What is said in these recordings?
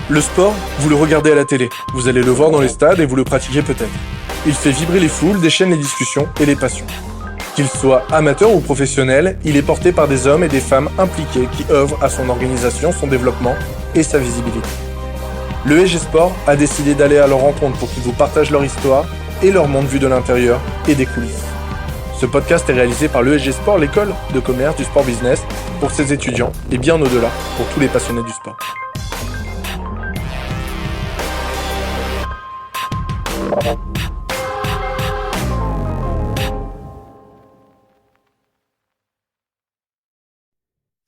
Le sport, vous le regardez à la télé, vous allez le voir dans les stades et vous le pratiquez peut-être. Il fait vibrer les foules, déchaîne les discussions et les passions. Qu'il soit amateur ou professionnel, il est porté par des hommes et des femmes impliqués qui œuvrent à son organisation, son développement et sa visibilité. Le EG Sport a décidé d'aller à leur rencontre pour qu'ils vous partagent leur histoire et leur monde vu de l'intérieur et des coulisses. Ce podcast est réalisé par l'ESG Sport, l'école de commerce du sport business, pour ses étudiants et bien au-delà, pour tous les passionnés du sport.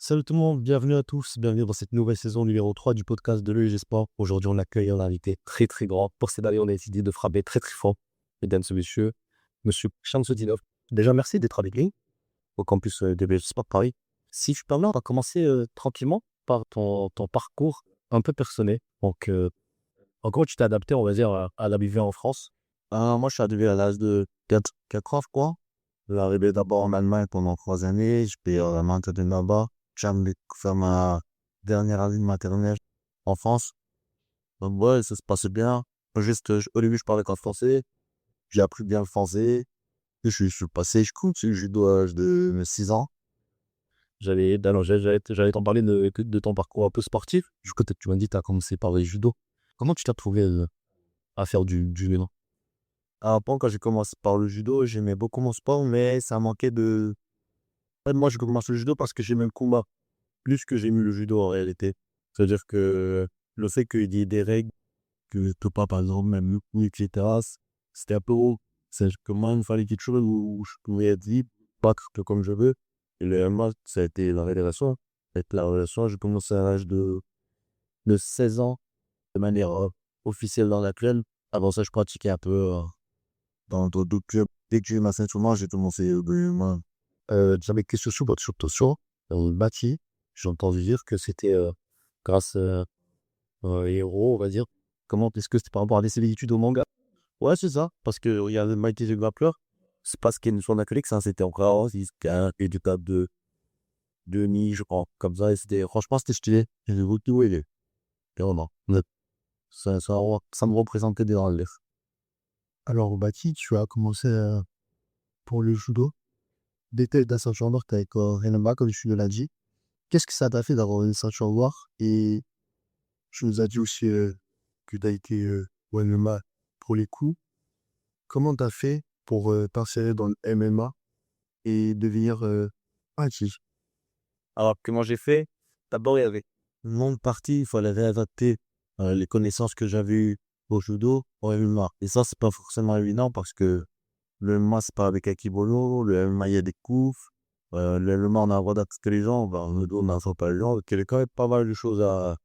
Salut tout le monde, bienvenue à tous, bienvenue dans cette nouvelle saison numéro 3 du podcast de l'ESG Sport. Aujourd'hui, on accueille un invité très très grand. Pour cette année, on a décidé de frapper très très fort, mesdames et messieurs, monsieur Shamsudinov. Déjà, merci d'être avec nous au campus de l'ESG Sport Paris. Si tu permets, on va commencer tranquillement par ton parcours un peu personnel. Donc, en gros, tu t'es adapté, on va dire, à la vie en France. Moi, je suis arrivé à l'âge de 4 ans, je crois. Je suis arrivé d'abord en Allemagne pendant 3 années. Je payé la maternelle là-bas. J'ai faire ma dernière année de maternelle en France. Donc, ouais, ça se passait bien. Juste, au début, je parlais qu'en français. J'ai appris bien le français. Et je suis passé, je compte sur le judo à l'âge de mes 6 ans. J'allais t'en parler de ton parcours un peu sportif. Du coup, tu m'as dit que tu as commencé par le judo. Comment tu t'es retrouvé à faire du judo? Avant, quand j'ai commencé par le judo, j'aimais beaucoup mon sport, mais ça manquait de... En fait, moi, j'ai commencé le judo parce que j'aimais le combat. Plus que j'aime le judo en réalité. C'est-à-dire que le fait qu'il y ait des règles, que je peux pas, par exemple, même le coup, etc., c'était un peu haut. C'est que moi, il me fallait quelque chose où je pouvais être libre, battre comme je veux. Et le MMA, ça a été la révélation. Avec la révélation, j'ai commencé à l'âge de 16 ans, de manière officielle dans la club. Avant ça, je pratiquais un peu dans d'autres clubs. Dès que j'ai eu ma ceinture noire, j'ai commencé au MMA. J'avais une question sur votre sur dans le bâti. J'ai entendu dire que c'était grâce à un héros, on va dire. Comment est-ce que c'était par rapport à des similitudes au manga? Ouais, c'est ça. Parce que il y a le Mighty the Grappler. C'est pas ce qu'il y a son acrylique, ça, c'était encore et du table de demi, je crois. Comme ça, et c'était, franchement, c'était stylé. J'ai beaucoup aimé. Et vraiment. Ça me représentait des dans l'air. Alors, au bâti, tu as commencé pour le judo. Dès ta ceinture noire, tu avec Renama, comme tu l'as dit. Qu'est-ce que ça t'a fait d'avoir une ceinture noire? Et tu nous as dit aussi que tu as été au MMA pour les coups. Comment tu as fait pour t'insérer dans le MMA et devenir bâti? Alors, comment j'ai fait? D'abord, il y avait une longue partie, il fallait réadapter les connaissances que j'avais eues au judo au MMA. Et ça, c'est pas forcément évident parce que le MMA, c'est pas avec un kimono. Le MMA, il y a des coups. Le MMA, on a le droit d'attaquer les gens. Ben, le judo, on n'attaque pas les gens. Donc, il y a quand même pas mal de choses à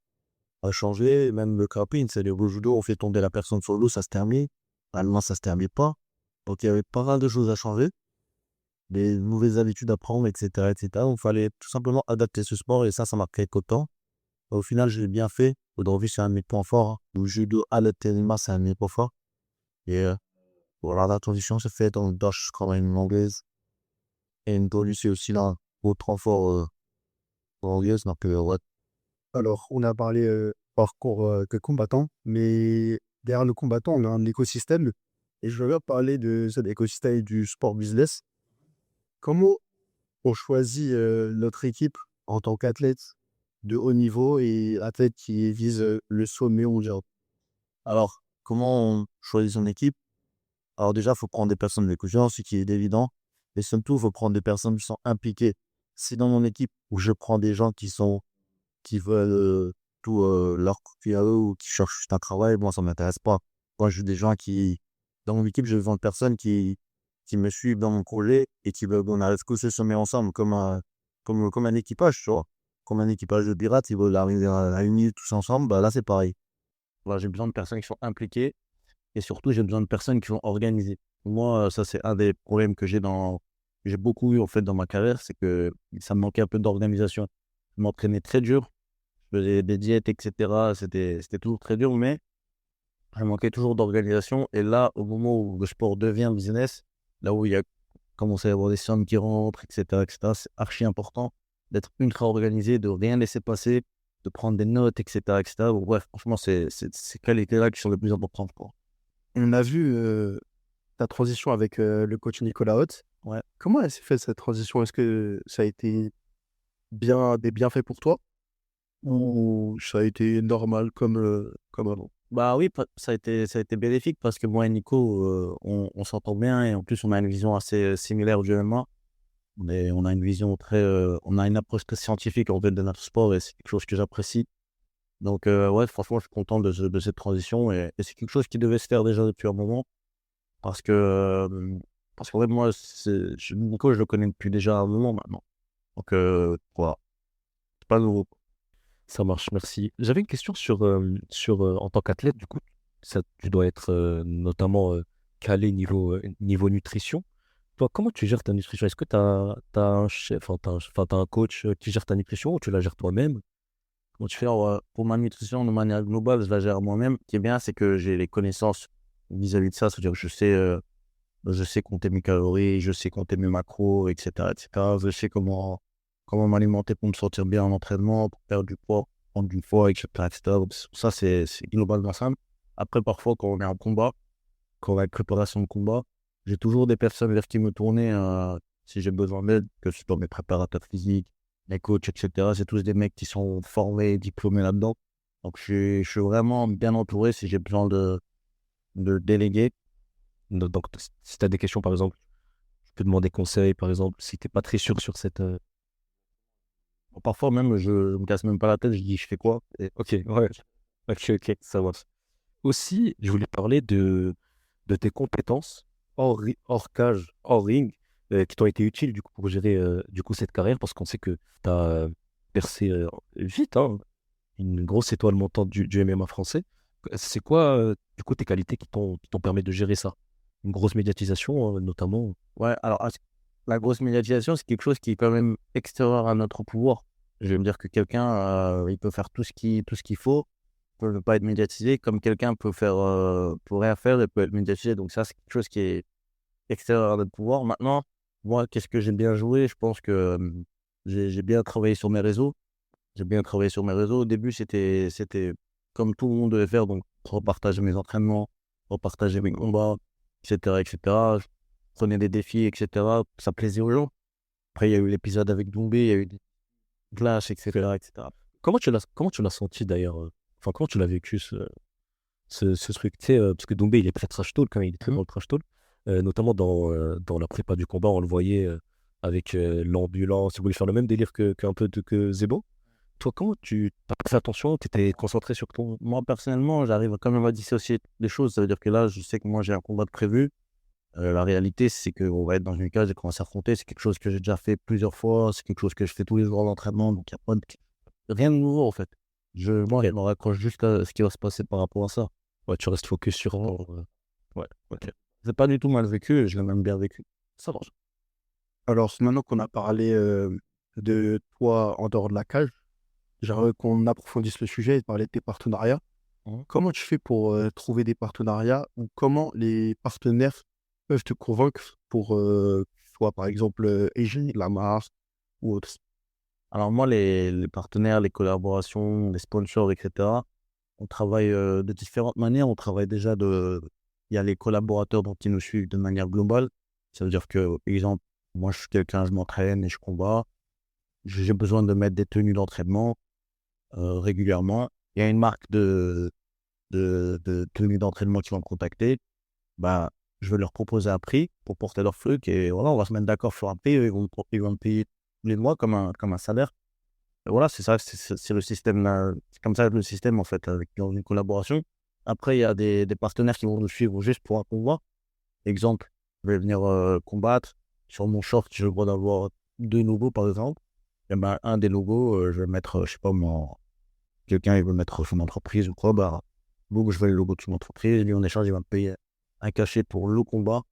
changer. Même le grappling, c'est-à-dire au judo, on fait tomber la personne sur le dos, ça se termine. En MMA, ça se termine pas. Donc, il y avait pas mal de choses à changer. Des nouvelles habitudes à prendre, etc., etc. Donc, il fallait tout simplement adapter ce sport et ça m'a pris autant. Au final, je l'ai bien fait. Aujourd'hui, c'est un de mes points forts, hein. Le judo à l'atterrissage, c'est un de mes points forts. Et voilà, la transition se fait dans le dash, comme une anglaise. Et une bonus, c'est aussi là, autre renfort anglaise. Donc, ouais. Alors, on a parlé parcours que combattant, mais derrière le combattant, on a un écosystème. Et je veux parler de cet écosystème du sport business. Comment on choisit notre équipe en tant qu'athlète de haut niveau et athlète qui vise le sommet mondial? Alors, comment on choisit son équipe? Alors, déjà, il faut prendre des personnes de confiance, ce qui est évident. Et surtout, il faut prendre des personnes qui sont impliquées. Si dans mon équipe où je prends des gens qui veulent tout leur couper à eux ou qui cherchent juste un travail, moi, ça ne m'intéresse pas. Moi, je veux des gens qui, dans mon équipe, je veux des personnes qui me suivent dans mon projet et qui veulent qu'on arrive tous se mettre ensemble comme un équipage, tu vois. Comme un équipage de pirates, ils veulent arriver à unir tous ensemble, bah là, c'est pareil. Voilà, j'ai besoin de personnes qui sont impliquées et surtout, j'ai besoin de personnes qui sont organisées. Moi, ça, c'est un des problèmes que j'ai beaucoup eu en fait dans ma carrière, c'est que ça me manquait un peu d'organisation. Je m'entraînais très dur, je faisais des diètes, etc. C'était toujours très dur, mais il manquait toujours d'organisation. Et là, au moment où le sport devient business, là où il y a commencé à y avoir des sommes qui rentrent, etc., c'est archi important d'être ultra organisé, de rien laisser passer, de prendre des notes, etc., etc. Donc, bref, franchement, c'est ces qualités-là qui sont les plus importantes pour moi. On a vu ta transition avec le coach Nicolas Hott. Ouais. Comment elle s'est faite cette transition? Est-ce que ça a été des bienfaits pour toi ou ça a été normal comme avant? Bah oui, ça a été bénéfique parce que moi et Nico, on s'entend bien et en plus, on a une vision assez similaire du MMA. On a une vision on a une approche très scientifique en fait de notre sport et c'est quelque chose que j'apprécie. Donc, ouais, franchement, je suis content de cette transition et c'est quelque chose qui devait se faire déjà depuis un moment parce que, parce qu'en fait, moi, Nico, je le connais depuis déjà un moment maintenant. Donc, voilà, c'est pas nouveau. Ça marche, merci. J'avais une question en tant qu'athlète, du coup, tu dois être notamment calé niveau nutrition. Toi, comment tu gères ta nutrition? Est-ce que tu as, un chef, t'as un coach qui gère ta nutrition ou tu la gères toi-même? Comment tu fais? Alors, pour ma nutrition, de manière globale, je la gère moi-même. Ce qui est bien, c'est que j'ai les connaissances vis-à-vis de ça. C'est-à-dire que je sais compter mes calories, je sais compter mes macros, etc., etc. Je sais comment m'alimenter pour me sentir bien en entraînement, pour perdre du poids, prendre du poids, etc., etc. Donc, ça, c'est globalement simple. Après, parfois, quand on est en combat, quand on a une préparation de combat, j'ai toujours des personnes vers qui me tourner si j'ai besoin d'aide, que ce soit mes préparateurs physiques, mes coachs, etc. C'est tous des mecs qui sont formés, diplômés là-dedans. Donc, je suis vraiment bien entouré si j'ai besoin de déléguer. Donc, si tu as des questions, par exemple, tu peux demander conseil, par exemple, si tu n'es pas très sûr sur cette. Parfois même, je me casse même pas la tête, je dis je fais quoi. Ok, ouais. Ok, ça marche. Aussi, je voulais parler de tes compétences hors cage, hors ring, qui t'ont été utiles du coup, pour gérer du coup, cette carrière, parce qu'on sait que tu as percé vite, hein, une grosse étoile montante du MMA français. C'est quoi, du coup, tes qualités qui t'ont permis de gérer ça? Une grosse médiatisation, notamment. Ouais, alors la grosse médiatisation, c'est quelque chose qui est quand même extérieur à notre pouvoir. Je vais me dire que quelqu'un, il peut faire tout ce qu'il faut, peut ne pas être médiatisé, comme quelqu'un peut rien faire et peut être médiatisé. Donc ça, c'est quelque chose qui est extérieur à notre pouvoir. Maintenant, moi, qu'est-ce que j'ai bien joué? Je pense que j'ai bien travaillé sur mes réseaux. J'ai bien travaillé sur mes réseaux. Au début, c'était comme tout le monde devait faire, donc repartager mes entraînements, repartager mes combats, etc., etc. Je prenais des défis, etc. Ça plaisait aux gens. Après, il y a eu l'épisode avec Doumbé, il y a eu des clashs, etc., etc. Comment tu l'as senti d'ailleurs enfin, comment tu l'as vécu ce truc, tu sais, parce que Doumbé, il est très trash talk, quand il est très dans le trash talk, notamment dans la prépa du combat, on le voyait avec l'ambulance, il voulait faire le même délire qu'un peu que Zebo. Toi, comment tu as fait attention, tu étais concentré sur ton... Moi, personnellement, j'arrive quand même à dissocier les choses. Ça veut dire que là, je sais que moi, j'ai un combat de prévu. La réalité, c'est qu'on va être dans une cage et qu'on va s'affronter. C'est quelque chose que j'ai déjà fait plusieurs fois. C'est quelque chose que je fais tous les jours d'entraînement. Donc, il n'y a pas rien de nouveau, en fait. Moi, je me raccroche juste à ce qui va se passer par rapport à ça. Ouais, tu restes focus sur ton... Ouais, ok. C'est pas du tout mal vécu. Je l'ai même bien vécu. Ça marche. Alors, maintenant qu'on a parlé de toi en dehors de la cage, j'aimerais qu'on approfondisse le sujet et parler de tes partenariats. Mhm. Comment tu fais pour trouver des partenariats ou comment les partenaires peuvent te convaincre pour soit par exemple EG, la marque ou autre? Alors, moi, les partenaires, les collaborations, les sponsors, etc., on travaille de différentes manières. On travaille déjà il y a les collaborateurs dont ils nous suivent de manière globale. Ça veut dire que, par exemple, moi, je suis quelqu'un, je m'entraîne et je combats. J'ai besoin de mettre des tenues d'entraînement régulièrement. Il y a une marque de tenues d'entraînement qui vont me contacter. Bah, je vais leur proposer un prix pour porter leur truc et voilà, on va se mettre d'accord sur un prix. Ils vont me payer tous les mois comme un salaire. Et voilà, c'est ça, c'est le système. C'est comme ça le système, en fait, dans une collaboration. Après, il y a des partenaires qui vont nous suivre juste pour un combat. Exemple, je vais venir combattre. Sur mon short, j'ai le droit d'avoir 2 logos, par exemple. Et ben, un des logos, je vais mettre, je sais pas, quelqu'un, il veut mettre son entreprise ou quoi, bah, donc je vais le logo de son entreprise. Et lui, en échange, il va me payer un cachet pour le combat.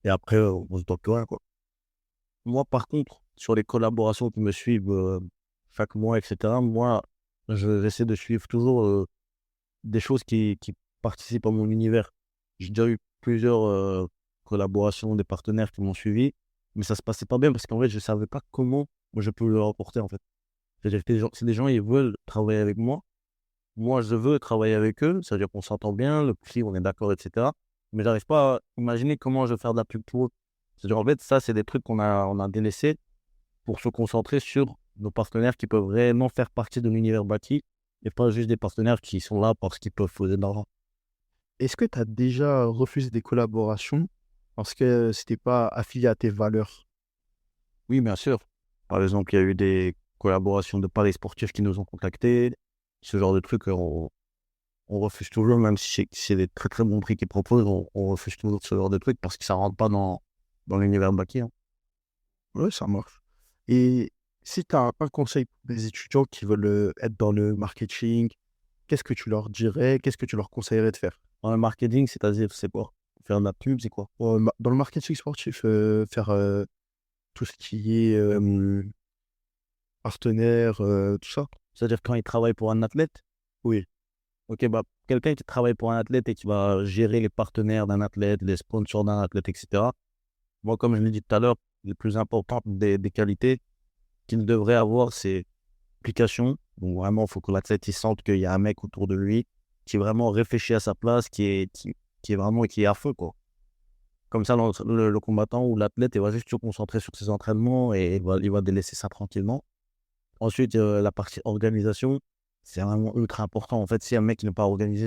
Et après, on se doit plus rien, quoi. Moi, par contre, sur les collaborations qui me suivent chaque mois, etc., moi, j'essaie de suivre toujours des choses qui participent à mon univers. J'ai déjà eu plusieurs collaborations, des partenaires qui m'ont suivi, mais ça se passait pas bien parce qu'en fait, je savais pas comment je peux le rapporter, en fait. C'est-à-dire que si des gens ils veulent travailler avec moi, moi je veux travailler avec eux, c'est-à-dire qu'on s'entend bien, le prix, on est d'accord, etc. Mais j'arrive pas à imaginer comment je vais faire de la pub pour eux. C'est-à-dire en fait, ça, c'est des trucs qu'on a délaissés pour se concentrer sur nos partenaires qui peuvent vraiment faire partie de l'univers bâti et pas juste des partenaires qui sont là parce qu'ils peuvent poser de l'argent. Est-ce que tu as déjà refusé des collaborations parce que c'était pas affilié à tes valeurs? Oui, bien sûr. Par exemple, il y a eu des collaborations de paris sportifs qui nous ont contactés. Ce genre de trucs, on refuse toujours, même si c'est des très très bons prix qu'ils proposent, on refuse toujours ce genre de trucs parce que ça rentre pas dans l'univers bâti, hein. Ouais, ça marche. Et si tu as un conseil pour des étudiants qui veulent être dans le marketing, qu'est-ce que tu leur dirais? Qu'est-ce que tu leur conseillerais de faire? Dans le marketing, c'est-à-dire, c'est quoi? Faire de la pub, c'est quoi? Dans le marketing sportif, faire tout ce qui est partenaire, tout ça. C'est-à-dire quand ils travaillent pour un athlète? Oui. Ok, bah, quelqu'un qui travaille pour un athlète et qui va gérer les partenaires d'un athlète, les sponsors d'un athlète, etc. Moi, comme je l'ai dit tout à l'heure, le plus important des qualités qu'il devrait avoir, c'est l'application. Donc vraiment, il faut que l'athlète il sente qu'il y a un mec autour de lui qui est vraiment réfléchi à sa place, qui est à feu, quoi. Comme ça, le combattant ou l'athlète, il va juste se concentrer sur ses entraînements et il va délaisser ça tranquillement. Ensuite, la partie organisation, c'est vraiment ultra important. En fait, si un mec n'est pas organisé,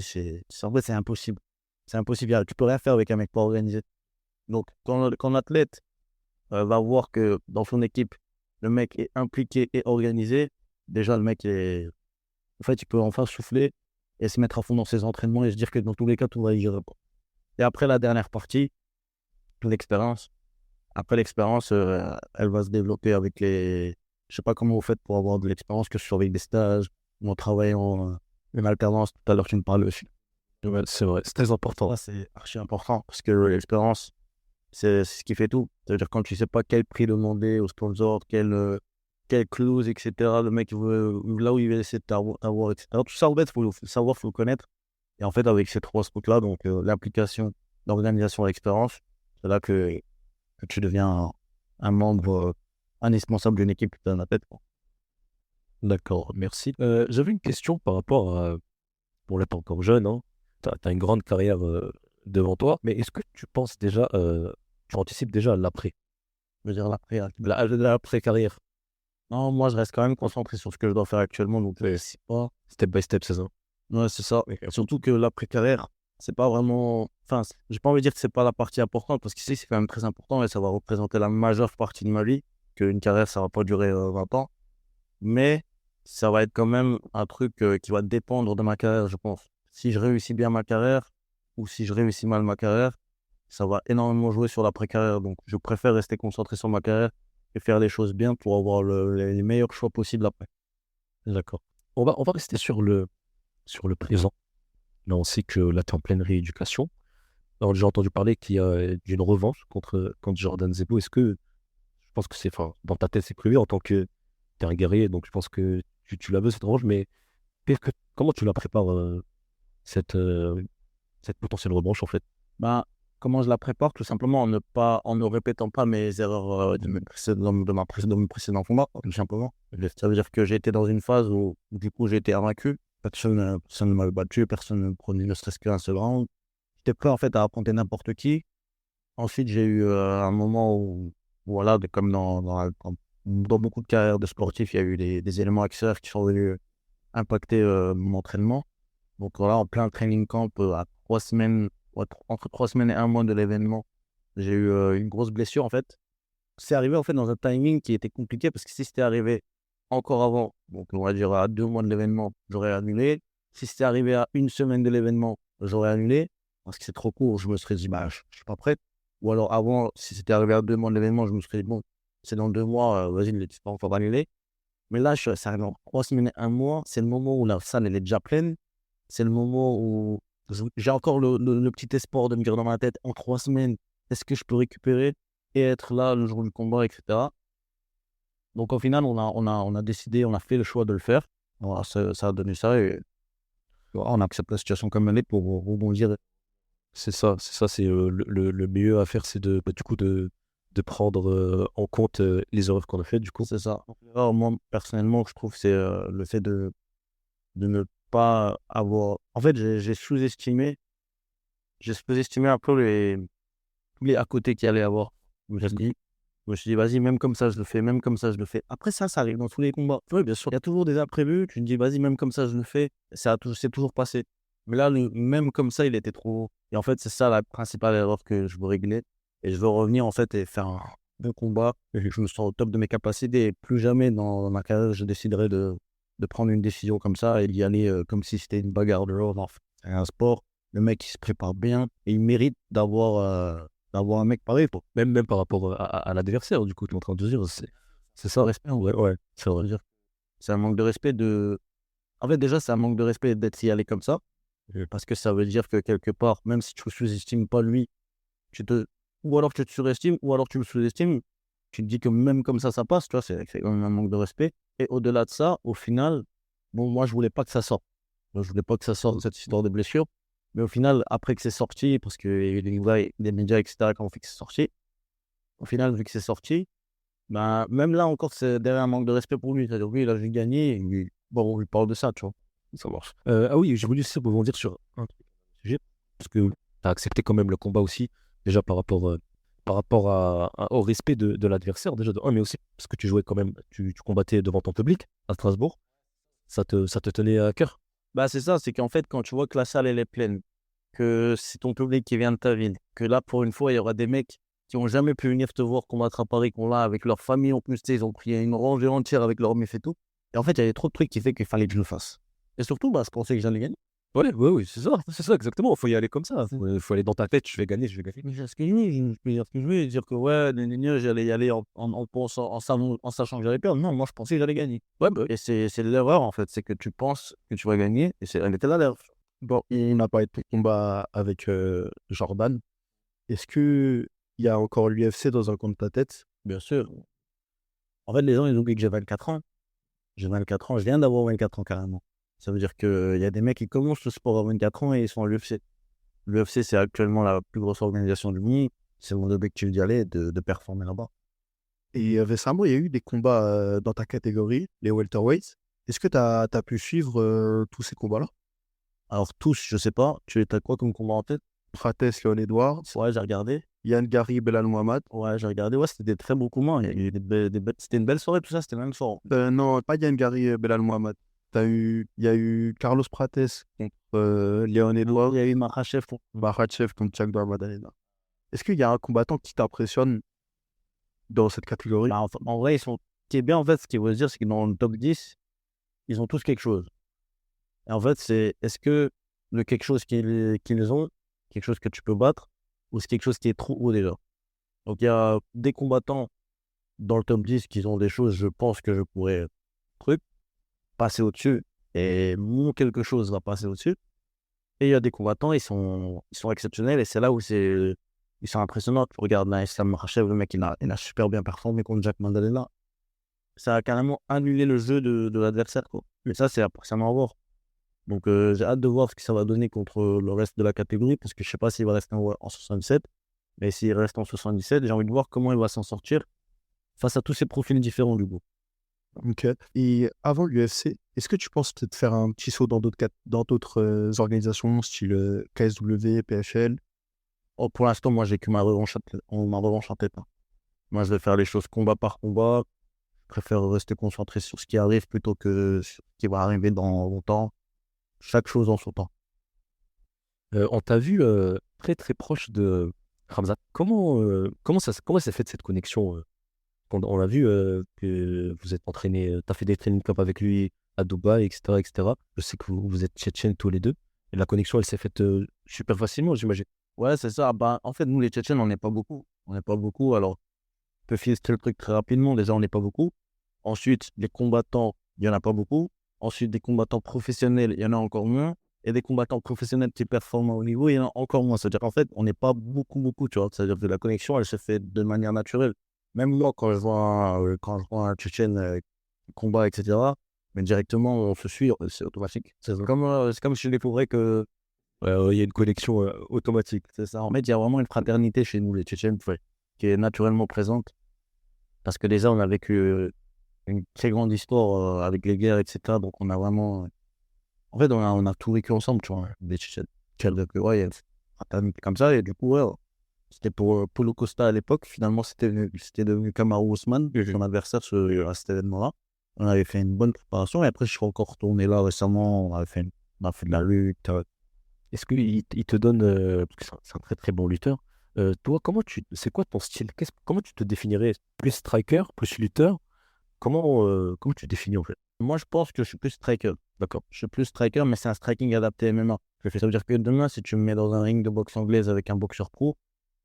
en fait, c'est impossible. C'est impossible. Tu peux rien faire avec un mec pas organisé. Donc, quand l'athlète va voir que dans son équipe, le mec est impliqué et organisé, déjà, le mec en fait, il peut enfin souffler et se mettre à fond dans ses entraînements et se dire que dans tous les cas, tout va y gérer, quoi. Et après la dernière partie, l'expérience. Après l'expérience, elle va se développer avec les... Je sais pas comment vous faites pour avoir de l'expérience, que ce soit avec des stages, ou en travaillant en alternance. Tout à l'heure, tu me parlais aussi. Ouais, c'est vrai, c'est très important. Ça, c'est archi important parce que l'expérience, c'est ce qui fait tout. C'est-à-dire quand tu sais pas quel prix demander au sponsor, quelle clause, etc. Le mec veut, là où il va essayer de t'avoir, etc. Tout ça, en fait, il faut le savoir, il faut le connaître. Et en fait, avec ces trois spots-là, donc l'implication, l'organisation et l'expérience, c'est là que tu deviens un membre indispensable d'une équipe d'un athlète, quoi. D'accord, merci. J'avais une question par rapport à... Bon, là, t'es encore jeune, hein. T'as une grande carrière devant toi, mais est-ce que tu penses déjà, tu anticipes déjà l'après, Je veux dire, l'après, l'après-carrière, non, moi, je reste quand même concentré sur ce que je dois faire actuellement. Donc, c'est pas... step by step, c'est ça? Ouais, c'est ça. Ok. Surtout que l'après-carrière, c'est pas vraiment... Enfin, j'ai pas envie de dire que c'est pas la partie importante, parce qu'ici, c'est quand même très important et ça va représenter la majeure partie de ma vie. Qu'une carrière, ça va pas durer 20 ans. Mais ça va être quand même un truc qui va dépendre de ma carrière, je pense. Si je réussis bien ma carrière ou si je réussis mal ma carrière, ça va énormément jouer sur l'après-carrière. Donc, je préfère rester concentré sur ma carrière et faire les choses bien pour avoir les meilleurs choix possibles après. D'accord. On va rester sur le présent. Là, on sait que là, tu es en pleine rééducation. Alors, j'ai entendu parler qu'il y a d'une revanche contre Jordan Zebo. Est-ce que, je pense que c'est, enfin, dans ta tête, c'est prévu en tant que tu es un guerrier, donc je pense que tu la veux, cette revanche, mais comment tu la prépares, cette, euh, cette potentielle revanche, en fait? Ben, comment je la prépare? Tout simplement en ne répétant pas mes erreurs de mes précédents combats, tout simplement. Ça veut dire que j'ai été dans une phase où, du coup, j'ai été invaincu. Personne ne m'avait battu, personne ne me prenait ne serait-ce qu'un seul round. J'étais prêt, en fait, à affronter n'importe qui. Ensuite, j'ai eu un moment où, voilà, comme dans beaucoup de carrières de sportifs, il y a eu des éléments extérieurs qui sont venus impacter mon entraînement. Donc voilà, en plein training camp, à 3 semaines, entre 3 semaines et un mois de l'événement, j'ai eu une grosse blessure en fait. C'est arrivé en fait dans un timing qui était compliqué parce que si c'était arrivé encore avant, donc on va dire à 2 mois de l'événement, j'aurais annulé. Si c'était arrivé à une semaine de l'événement, j'aurais annulé parce que c'est trop court. Je me serais dit, bah, je suis pas prêt. Ou alors avant, si c'était arrivé à 2 mois de l'événement, je me serais dit, bon, c'est dans 2 mois, vas-y, ne pas encore annuler. Mais là, ça arrive en 3 semaines et un mois, c'est le moment où la salle elle est déjà pleine. C'est le moment où j'ai encore le petit espoir de me dire dans ma tête, en 3 semaines, est-ce que je peux récupérer et être là le jour du combat, etc. Donc au final, on a décidé, on a fait le choix de le faire. Voilà, ça a donné ça et voilà, on accepte la situation comme elle est pour rebondir. C'est ça, c'est le mieux à faire, c'est du coup, de de prendre en compte les erreurs qu'on a faites, du coup. C'est ça. Alors, moi, personnellement, je trouve que c'est le fait de ne pas avoir. En fait, j'ai sous-estimé un peu les à côté qu'il allait avoir. Je me suis dit, vas-y, même comme ça, je le fais, même comme ça, je le fais. Après, ça arrive dans tous les combats. Oui, bien sûr. Il y a toujours des imprévus. Tu te dis, vas-y, même comme ça, je le fais. C'est toujours passé. Mais là, même comme ça, il était trop haut. Et en fait, c'est ça la principale erreur que je veux régler. Et je veux revenir, en fait, et faire un bon combat. Et je me sens au top de mes capacités. Et plus jamais dans ma carrière, je déciderai de prendre une décision comme ça et d'y aller comme si c'était une bagarre de l'ordre. C'est un sport. Le mec, il se prépare bien et il mérite d'avoir un mec pareil. Même par rapport à l'adversaire, du coup, tu es en train de dire, c'est ça. Respect, en vrai. Ouais, c'est vrai. C'est un manque de respect En fait, déjà, c'est un manque de respect d'être si allé comme ça. Parce que ça veut dire que quelque part, même si tu ne sous-estimes pas lui, ou alors tu te surestimes, ou alors tu le sous-estimes, tu te dis que même comme ça passe, tu vois, c'est quand même un manque de respect. Et au-delà de ça, au final, bon, moi, je voulais pas que ça sorte. Moi, je voulais pas que ça sorte, cette histoire de blessure. Mais au final, après que c'est sorti, parce qu'il y a eu des médias, etc., qui ont fait que c'est sorti, au final, vu que c'est sorti, ben, même là encore, c'est derrière un manque de respect pour lui. C'est-à-dire, oui, il a gagné, et bon, on lui parle de ça, tu vois. Ça marche. Ah oui, j'ai voulu aussi rebondir sur un sujet, parce que tu as accepté quand même le combat aussi, déjà par rapport au respect de l'adversaire, déjà de un, mais aussi parce que tu jouais quand même, tu combattais devant ton public à Strasbourg, ça te tenait à cœur. Bah, c'est ça, c'est qu'en fait, quand tu vois que la salle, elle est pleine, que c'est ton public qui vient de ta ville, que là, pour une fois, il y aura des mecs qui n'ont jamais pu venir te voir combattre à Paris, qu'on l'a avec leur famille en plus, tu sais, ils ont pris une rangée entière avec leur meuf et tout. Et en fait, il y avait trop de trucs qui fait qu'il fallait que je le fasse. Et surtout, bah, je pensais que j'allais gagner. Ouais, c'est ça, exactement. Il faut y aller comme ça. Il faut aller dans ta tête, je vais gagner, je vais gagner. Mais j'ai ce que je veux dire ce que je veux, dire que ouais, j'allais y aller en pensant, en sachant que j'allais perdre. Non, moi, je pensais que j'allais gagner. Ouais, bah, Et c'est l'erreur, en fait, c'est que tu penses que tu vas gagner, et elle était là l'erreur. Bon, on a parlé de ton combat avec Jordan. Est-ce que il y a encore l'UFC dans un coin de ta tête? Bien sûr. En fait, les gens, ils oublient que j'ai 24 ans. J'ai 24 ans, je viens d'avoir 24 ans carrément. Ça veut dire qu'il y a des mecs qui commencent le sport à 24 ans et ils sont à l'UFC. L'UFC, c'est actuellement la plus grosse organisation du monde. C'est mon objectif d'y aller, de performer là-bas. Et récemment, il y a eu des combats dans ta catégorie, les welterweights. Est-ce que tu as pu suivre tous ces combats-là? Alors, tous, je sais pas, tu as quoi comme combat en tête? Prates, Leon Edwards, Ouais, j'ai regardé. Yann Gary, Belal Mohamed. Ouais, j'ai regardé. Ouais, c'était des très beaux combats. Il y a eu c'était une belle soirée, tout ça, c'était le même soir. Non, pas Yann Gary, Belal Mohamed. Il y a eu Carlos Prates contre Leon Edwards. Il y a eu Makhachev. Makhachev contre Jack Darmadalena. Est-ce qu'il y a un combattant qui t'impressionne dans cette catégorie? Bah, en vrai, ce qui est bien, en fait, ce qu'il veut dire, c'est que dans le top 10, ils ont tous quelque chose. Et en fait, est-ce que le quelque chose qu'ils ont, quelque chose que tu peux battre, ou c'est quelque chose qui est trop haut déjà? Donc, il y a des combattants dans le top 10 qui ont des choses, je pense que je pourrais passer au-dessus, et mon quelque chose va passer au-dessus. Et il y a des combattants, ils sont exceptionnels, et c'est là où ils sont impressionnants. Tu regardes là, Islam Makhachev, le mec, il a super bien performé contre Jack Mandalena. Ça a carrément annulé le jeu de l'adversaire, quoi. Mais ça, c'est impressionnant à voir. Donc, j'ai hâte de voir ce que ça va donner contre le reste de la catégorie, parce que je sais pas s'il va rester en 77, mais s'il reste en 77, j'ai envie de voir comment il va s'en sortir face à tous ces profils différents, du coup. Ok. Et avant l'UFC, est-ce que tu penses peut-être faire un petit saut dans d'autres organisations, style KSW, PFL? Oh, pour l'instant, moi, j'ai que ma revanche en tête, hein. Moi, je vais faire les choses combat par combat. Je préfère rester concentré sur ce qui arrive plutôt que sur ce qui va arriver dans longtemps. Chaque chose en son temps. on t'a vu très très proche de Khamzat. Comment s'est faite cette connexion on a vu que vous êtes entraîné, tu as fait des training camps avec lui à Dubaï, etc., etc. Je sais que vous êtes tchétchènes tous les deux. Et la connexion, elle s'est faite super facilement, j'imagine. Ouais, c'est ça. Ben, en fait, nous, les Tchétchènes, on n'est pas beaucoup. On n'est pas beaucoup. Alors, on peut filtrer le truc très rapidement. Déjà, on n'est pas beaucoup. Ensuite, les combattants, il n'y en a pas beaucoup. Ensuite, des combattants professionnels, il y en a encore moins. Et des combattants professionnels qui performent au niveau, il y en a encore moins. C'est-à-dire qu'en fait, on n'est pas beaucoup, tu vois. C'est-à-dire que la connexion, elle se fait de manière naturelle. Même moi, quand je vois un Tchétchène combat, etc., mais directement, on se suit, c'est automatique. C'est comme si je découvrais que Il y a une connexion automatique. c'est ça. En fait, il y a vraiment une fraternité chez nous, les Tchétchènes. qui est naturellement présente. Parce que déjà, on a vécu une très grande histoire avec les guerres, etc. Donc, on a vraiment. En fait, on a tout vécu ensemble, tu vois. Des ouais, comme ça. Et du coup, ouais, c'était pour Paulo Costa à l'époque. Finalement, c'était devenu Kamaru Usman, son adversaire à cet événement-là. On avait fait une bonne préparation. Et après, je suis encore retourné là récemment. On a fait de la lutte. Est-ce qu'il te donne, parce que c'est un très très bon lutteur, toi, c'est quoi ton style? Comment tu te définirais? Plus striker, plus lutteur? Comment tu te définis en fait? Moi, je pense que je suis plus striker. D'accord. Je suis plus striker, mais c'est un striking adapté MMA. Ça veut dire que demain, si tu me mets dans un ring de boxe anglaise avec un boxeur pro,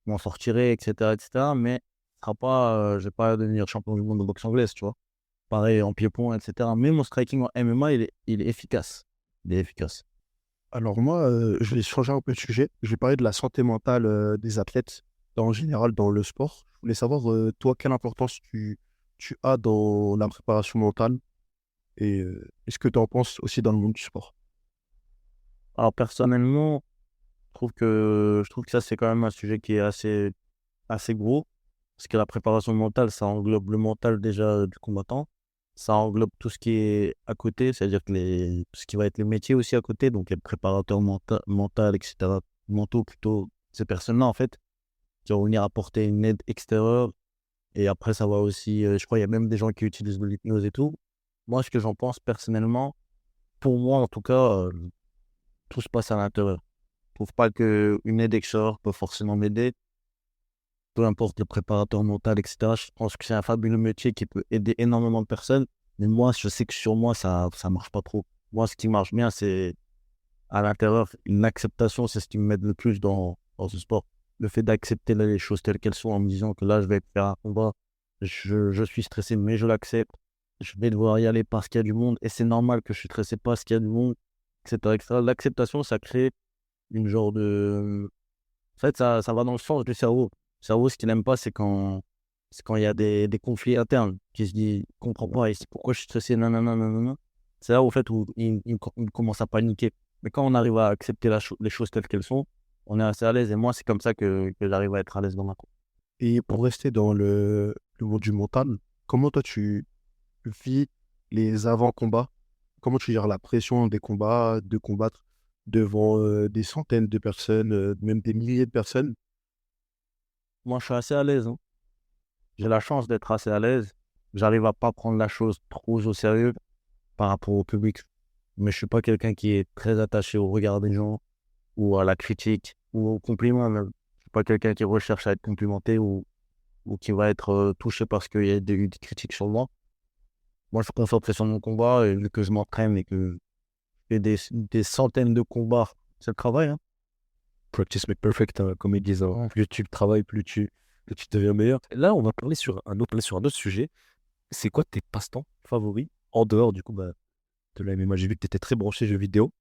je m'en sortirai, etc., etc. Mais ce sera pas, je vais pas devenir champion du monde de boxe anglaise, tu vois. Pareil en pied-point, etc. Mais mon striking en MMA, il est efficace. Il est efficace. Alors moi, je vais changer un peu de sujet. Je vais parler de la santé mentale des athlètes en général dans le sport. Je voulais savoir, toi, quelle importance tu as dans la préparation mentale et est-ce que tu en penses aussi dans le monde du sport? Alors, personnellement, je trouve que ça, c'est quand même un sujet qui est assez gros. Parce que la préparation mentale, ça englobe le mental déjà du combattant. Ça englobe tout ce qui est à côté, c'est-à-dire que tout ce qui va être les métiers aussi à côté, donc les préparateurs mentaux, etc., mentaux plutôt, ces personnes-là, en fait, qui vont venir apporter une aide extérieure. Et après, ça va aussi, je crois, il y a même des gens qui utilisent de l'hypnose et tout. Moi, ce que j'en pense personnellement, pour moi en tout cas, tout se passe à l'intérieur. Je trouve pas qu'une aide extérieure peut forcément m'aider. Peu importe le préparateur mental, etc. Je pense que c'est un fabuleux métier qui peut aider énormément de personnes. Mais moi, je sais que sur moi, ça marche pas trop. Moi, ce qui marche bien, c'est à l'intérieur, une acceptation, c'est ce qui m'aide le plus dans ce sport. Le fait d'accepter les choses telles qu'elles sont en me disant que là, je vais faire un combat, je suis stressé, mais je l'accepte. Je vais devoir y aller parce qu'il y a du monde et c'est normal que je suis stressé parce qu'il y a du monde, etc., etc. L'acceptation, ça crée une genre de. En fait, ça va dans le sens du cerveau. Le cerveau, ce qu'il n'aime pas, c'est quand il y a des conflits internes, qui se dit, il comprend pas, ici, pourquoi je suis stressé, nanana, nanana. C'est là, au fait, où il commence à paniquer. Mais quand on arrive à accepter les choses telles qu'elles sont, on est assez à l'aise. Et moi, c'est comme ça que j'arrive à être à l'aise dans ma cour. Et pour rester dans le monde du mental, comment toi tu vis les avant-combats? Comment tu gères la pression des combats, de combattre devant des centaines de personnes, même des milliers de personnes? Moi, je suis assez à l'aise, hein. J'ai la chance d'être assez à l'aise. J'arrive à pas prendre la chose trop au sérieux par rapport au public. Mais je suis pas quelqu'un qui est très attaché au regard des gens ou à la critique ou au compliment même. Je suis pas quelqu'un qui recherche à être complimenté ou qui va être touché parce qu'il y a des critiques sur moi. Moi, je préfère pression de mon combat et vu que je m'entraîne et que je fais des centaines de combats, c'est le travail, hein. Practice make perfect, hein, comme ils disent, hein. Ouais. Plus tu travailles, plus tu deviens meilleur. Là, on va parler sur un autre sujet. C'est quoi tes passe-temps favoris en dehors du coup de la MMA? J'ai vu que tu étais très branché jeux vidéo.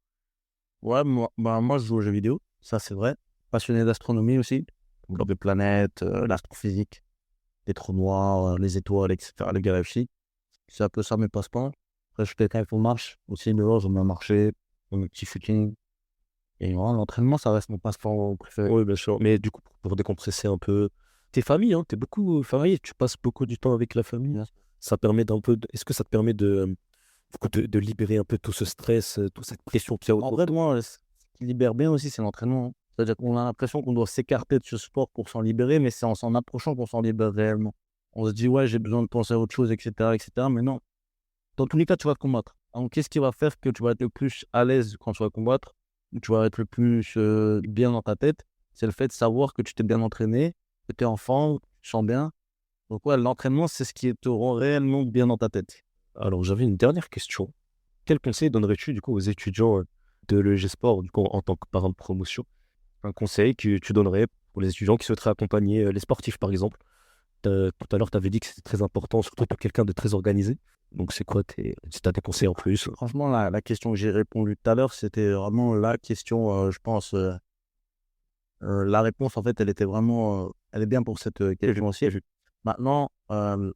Ouais, moi, je joue aux jeux vidéo, ça c'est vrai. Passionné d'astronomie aussi, donc des planètes, l'astrophysique, les trous noirs, les étoiles, etc., les galaxies. C'est un peu ça mes passe-temps. Après, je suis quelqu'un qui marche aussi dehors, j'aime bien marcher, faire mes petits footings. Et voilà, l'entraînement, ça reste mon passe-temps préféré. Oui, bien sûr. Mais du coup, pour décompresser un peu, tes familles, hein, t'es beaucoup famille, tu passes beaucoup du temps avec la famille. Bien sûr. Ça permet Est-ce que ça te permet de libérer un peu tout ce stress, toute cette pression qu'il y a En autour? vrai, moi, ce qui libère bien aussi, c'est l'entraînement, hein. C'est-à-dire qu'on a l'impression qu'on doit s'écarter de ce sport pour s'en libérer, mais c'est en s'en approchant qu'on s'en libère réellement. On se dit, ouais, j'ai besoin de penser à autre chose, etc., etc., mais non. Dans tous les cas, tu vas combattre. Donc, qu'est-ce qui va faire que tu vas être le plus à l'aise quand tu vas combattre, ou tu vas être le plus bien dans ta tête? C'est le fait de savoir que tu t'es bien entraîné, que tu es en forme, tu te sens bien. Donc, ouais, l'entraînement, c'est ce qui te rend réellement bien dans ta tête. Alors, j'avais une dernière question. Quel conseil donnerais-tu du coup aux étudiants de l'EG Sport, du coup, en tant que parent de promotion? Un conseil que tu donnerais pour les étudiants qui souhaiteraient accompagner les sportifs, par exemple? Tout à l'heure, tu avais dit que c'était très important, surtout pour quelqu'un de très organisé. Donc, c'est quoi si tu as des conseils en plus? Franchement, la question que j'ai répondu tout à l'heure, c'était vraiment la question, je pense. La réponse, en fait, elle était vraiment. Elle est bien pour cette question-ci. Maintenant,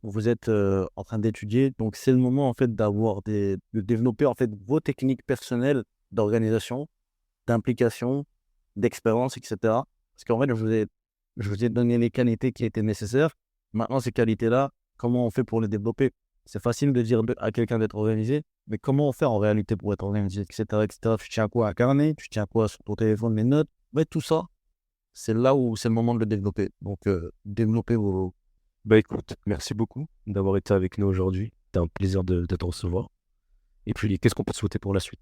vous êtes en train d'étudier, donc c'est le moment, en fait, de développer, en fait, vos techniques personnelles d'organisation, d'implication, d'expérience, etc. Parce qu'en fait, je vous ai Je vous ai donné les qualités qui étaient nécessaires. Maintenant, ces qualités-là, comment on fait pour les développer? C'est facile de dire à quelqu'un d'être organisé, mais comment on fait en réalité pour être organisé, etc., etc. Tu tiens quoi à carnet? Tu tiens quoi sur ton téléphone, les notes? Ouais, tout ça, c'est là où c'est le moment de le développer. Donc, développez vos... Bah écoute, merci beaucoup d'avoir été avec nous aujourd'hui. C'était un plaisir de te recevoir. Et puis, qu'est-ce qu'on peut te souhaiter pour la suite?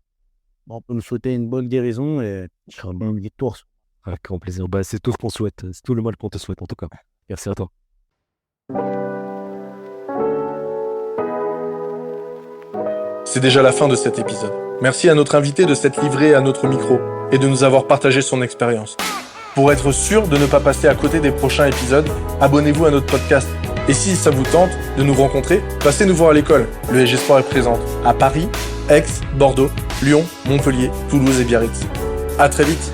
On peut nous souhaiter une bonne guérison et une bonne victoire. Avec grand plaisir. Bah, c'est tout ce qu'on souhaite. C'est tout le mal qu'on te souhaite, en tout cas. Merci à toi. C'est déjà la fin de cet épisode. Merci à notre invité de s'être livré à notre micro et de nous avoir partagé son expérience. Pour être sûr de ne pas passer à côté des prochains épisodes, abonnez-vous à notre podcast. Et si ça vous tente de nous rencontrer, passez nous voir à l'école. Le SG Sport est présente à Paris, Aix, Bordeaux, Lyon, Montpellier, Toulouse et Biarritz. À très vite.